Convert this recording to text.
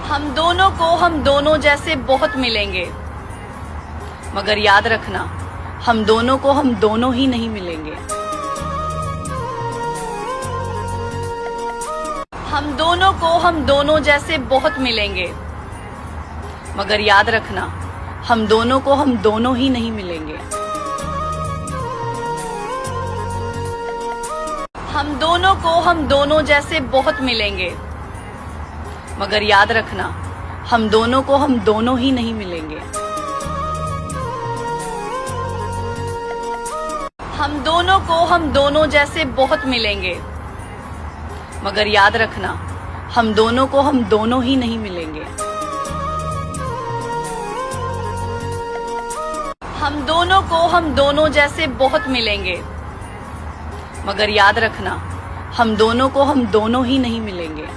हम दोनों को हम दोनों जैसे बहुत मिलेंगे, मगर याद रखना हम दोनों को हम दोनों ही नहीं मिलेंगे। हम दोनों को हम दोनों जैसे बहुत मिलेंगे, मगर याद रखना हम दोनों को हम दोनों ही नहीं मिलेंगे। हम दोनों को हम दोनों जैसे बहुत मिलेंगे, मगर याद रखना हम दोनों को हम दोनों ही नहीं मिलेंगे। हम दोनों को हम दोनों जैसे बहुत मिलेंगे, मगर याद रखना हम दोनों को हम दोनों ही नहीं मिलेंगे। हम दोनों को हम दोनों जैसे बहुत मिलेंगे, मगर याद रखना हम दोनों को हम दोनों ही नहीं मिलेंगे।